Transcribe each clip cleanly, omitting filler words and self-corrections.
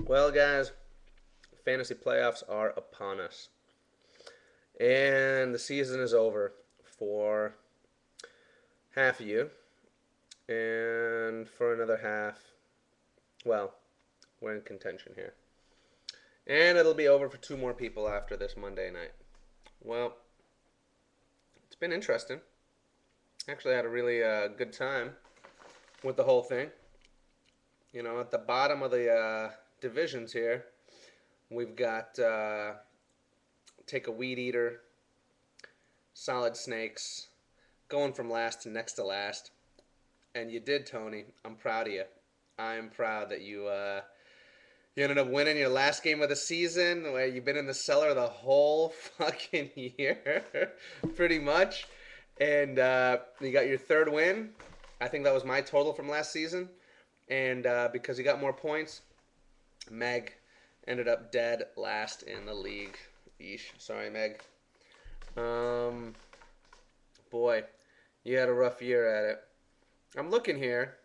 Well, guys, fantasy playoffs are upon us. And the season is over for half of you. And for another half, well, we're in contention here. And it'll be over for two more people after this Monday night. Well, it's been interesting. Actually, I had a really good time with the whole thing. You know, at the bottom of the divisions here, we've got Take a Weed Eater, Solid Snakes, going from last to next to last. And you did, Tony. I'm proud of you. I'm proud that you ended up winning your last game of the season, where you've been in the cellar the whole fucking year, pretty much. And you got your third win. I think that was my total from last season. And because you got more points, Meg ended up dead last in the league. Yeesh. Sorry, Meg. Um, boy, you had a rough year at it. I'm looking here.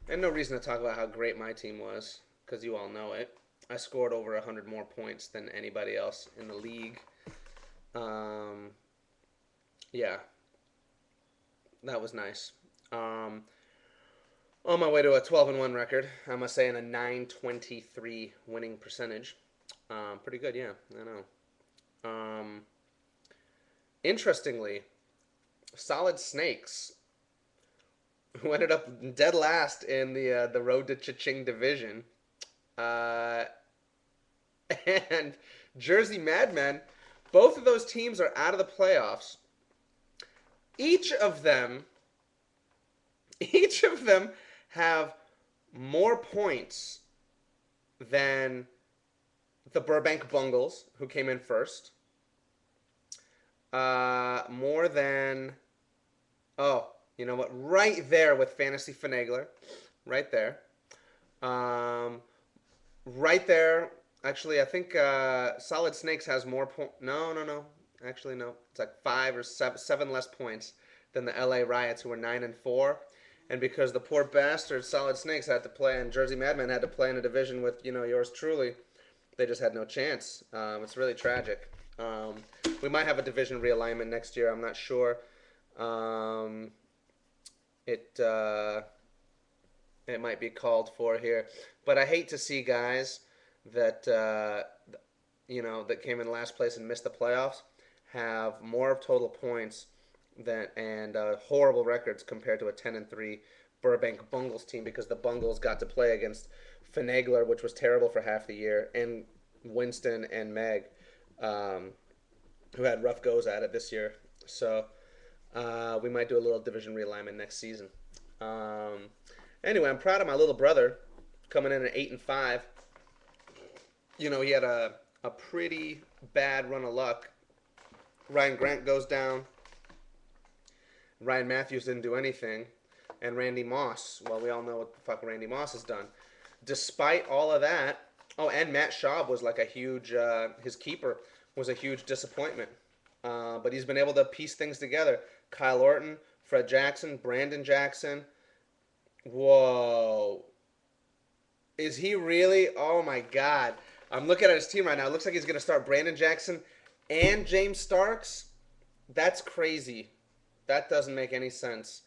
And no reason to talk about how great my team was, because you all know it. I scored over 100 more points than anybody else in the league. Um, yeah, that was nice. On my way to a 12-1 record, I must say, in a 923 winning percentage. Pretty good, yeah, I know. Interestingly, Solid Snakes, who ended up dead last in the Road to Cha-Ching division, uh, and Jersey Madmen, both of those teams are out of the playoffs. Each of them, each of them have more points than the Burbank Bungles, who came in first. More than, oh, you know what? Right there with Fantasy Finagler. Right there. Um, right there. Actually, I think Solid Snakes has more points. No, no, no. Actually, no. It's like five or seven less points than the LA Riots, who were 9-4. And because the poor bastards, Solid Snakes, had to play, and Jersey Madmen had to play in a division with, yours truly, they just had no chance. It's really tragic. We might have a division realignment next year. I'm not sure. Um, it it might be called for here, but I hate to see guys that that came in last place and missed the playoffs have more total points than and horrible records compared to a 10-3 Burbank Bungles team, because the Bungles got to play against Finagler, which was terrible for half the year, and Winston and Meg, um, who had rough goes at it this year. So we might do a little division realignment next season. Um, anyway, I'm proud of my little brother coming in at 8-5. He had a pretty bad run of luck. Ryan Grant goes down. Ryan Matthews didn't do anything. And Randy Moss, well, we all know what the fuck Randy Moss has done. Despite all of that, oh, and Matt Schaub was like a huge, his keeper was a huge disappointment. But he's been able to piece things together. Kyle Orton, Fred Jackson, Brandon Jackson. Whoa. Is he really? Oh my God. I'm looking at his team right now. It looks like he's going to start Brandon Jackson and James Starks. That's crazy. That doesn't make any sense.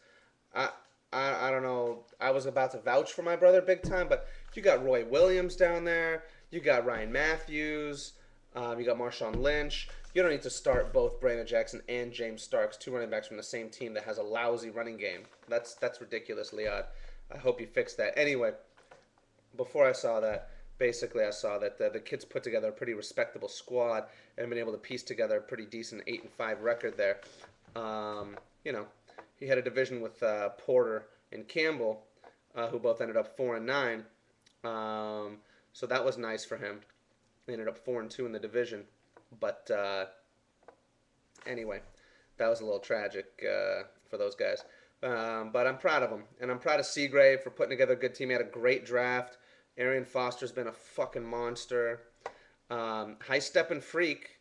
I, I don't know. I was about to vouch for my brother big time, but you got Roy Williams down there. You got Ryan Matthews. You got Marshawn Lynch. You don't need to start both Brandon Jackson and James Starks, two running backs from the same team that has a lousy running game. That's ridiculous, Liad. I hope you fix that. Anyway, before I saw that, basically I saw that the kids put together a pretty respectable squad and been able to piece together a pretty decent 8-5 record there. Um, you know, he had a division with Porter and Campbell, who both ended up 4-9. So that was nice for him. They ended up 4-2 in the division. But anyway, that was a little tragic for those guys. But I'm proud of them. And I'm proud of Seagrave for putting together a good team. He had a great draft. Arian Foster's been a fucking monster. High Steppin' Freak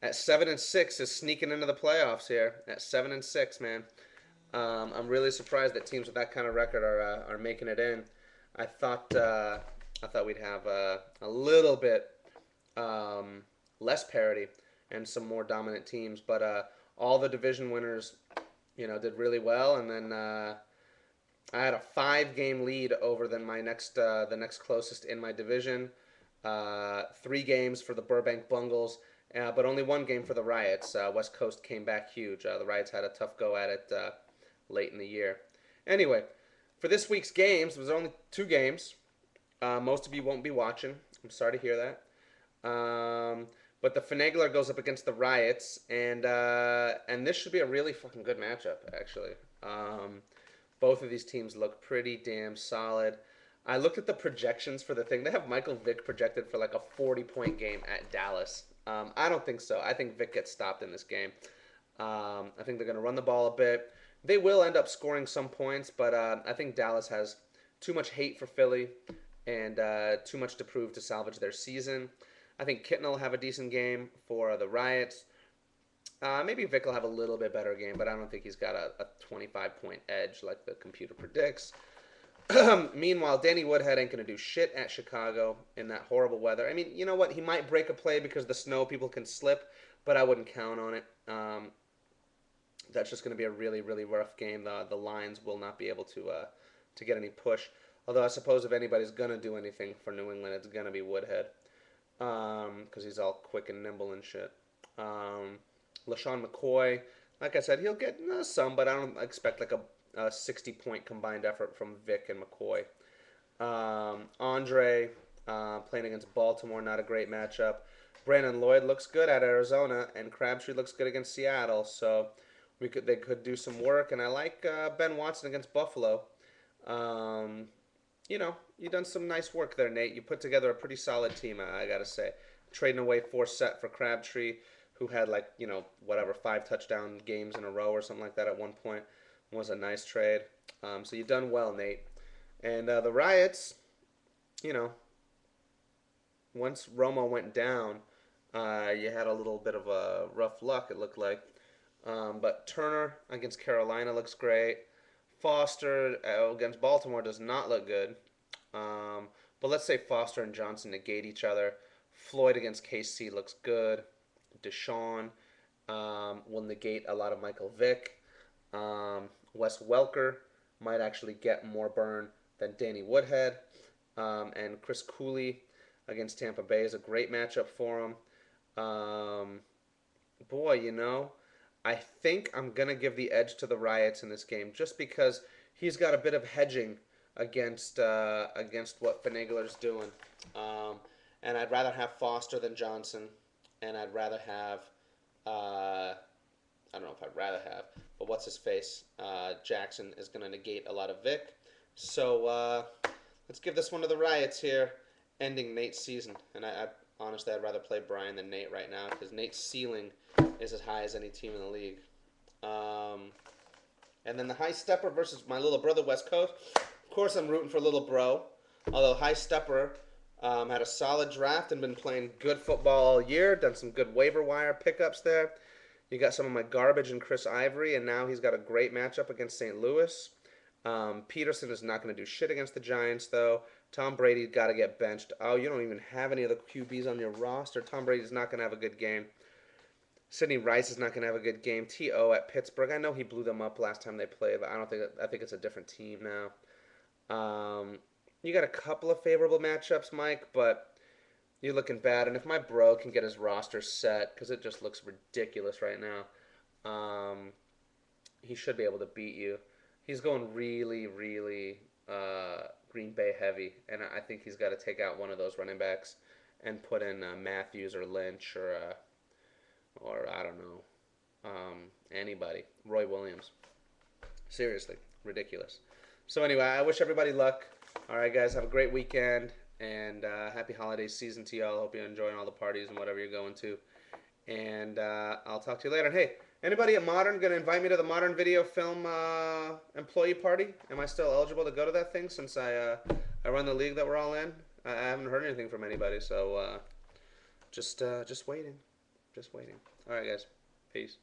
at 7-6 is sneaking into the playoffs here at 7-6, man. I'm really surprised that teams with that kind of record are making it in. I thought I thought we'd have a little bit less parity and some more dominant teams. But all the division winners, did really well. And then I had a 5-game lead over than the next closest in my division. 3 games for the Burbank Bungles, but only 1 game for the Riots. West Coast came back huge. The Riots had a tough go at it late in the year. Anyway, for this week's games, there was only 2 games. Most of you won't be watching. I'm sorry to hear that. But the Finagler goes up against the Riots, and this should be a really fucking good matchup, actually. Both of these teams look pretty damn solid. I looked at the projections for the thing. They have Michael Vick projected for like a 40-point game at Dallas. I don't think so. I think Vick gets stopped in this game. I think they're going to run the ball a bit. They will end up scoring some points, but I think Dallas has too much hate for Philly and too much to prove to salvage their season. I think Kitten will have a decent game for the Riots. Maybe Vick will have a little bit better game, but I don't think he's got a 25-point edge like the computer predicts. Meanwhile, Danny Woodhead ain't going to do shit at Chicago in that horrible weather. I mean, you know what? He might break a play because of the snow, people can slip, but I wouldn't count on it. That's just going to be a really, really rough game. The Lions will not be able to get any push. Although I suppose if anybody's going to do anything for New England, it's going to be Woodhead because he's all quick and nimble and shit. LaShawn McCoy, like I said, he'll get some, but I don't expect like a 60-point combined effort from Vick and McCoy. Andre playing against Baltimore, not a great matchup. Brandon Lloyd looks good at Arizona, and Crabtree looks good against Seattle. So they could do some work, and I like Ben Watson against Buffalo. You've done some nice work there, Nate. You put together a pretty solid team, I gotta say. Trading away 4 set for Crabtree, who had 5 touchdown games in a row or something like that at one point. Was a nice trade. So you've done well, Nate. And the Riots, once Romo went down, you had a little bit of a rough luck, it looked like. But Turner against Carolina looks great. Foster against Baltimore does not look good. But let's say Foster and Johnson negate each other. Floyd against KC looks good. Deshaun will negate a lot of Michael Vick. Wes Welker might actually get more burn than Danny Woodhead. And Chris Cooley against Tampa Bay is a great matchup for him. I think I'm going to give the edge to the Riots in this game just because he's got a bit of hedging against what Finagler's doing. And I'd rather have Foster than Johnson. And I'd rather have... I don't know if I'd rather have, but what's his face? Jackson is going to negate a lot of Vic. So let's give this one to the Riots here, ending Nate's season. And honestly, I'd rather play Brian than Nate right now because Nate's ceiling is as high as any team in the league. And then the High Stepper versus my little brother, West Coast. Of course, I'm rooting for little bro. Although High Stepper had a solid draft and been playing good football all year, done some good waiver wire pickups there. You got some of my garbage in Chris Ivory, and now he's got a great matchup against St. Louis. Peterson is not going to do shit against the Giants, though. Tom Brady got to get benched. Oh, you don't even have any of the QBs on your roster. Tom Brady's not going to have a good game. Sidney Rice is not going to have a good game. T.O. at Pittsburgh. I know he blew them up last time they played, but I think it's a different team now. You got a couple of favorable matchups, Mike, but you're looking bad. And if my bro can get his roster set, because it just looks ridiculous right now, he should be able to beat you. He's going really, really Green Bay heavy, and I think he's got to take out one of those running backs and put in Matthews or Lynch or I don't know, anybody. Roy Williams. Seriously, ridiculous. So anyway, I wish everybody luck. All right, guys, have a great weekend, and happy holiday season to y'all. Hope you're enjoying all the parties and whatever you're going to. And I'll talk to you later. And hey, anybody at Modern going to invite me to the Modern Video Film employee party? Am I still eligible to go to that thing since I run the league that we're all in? I haven't heard anything from anybody, so just waiting. Just waiting. All right, guys. Peace.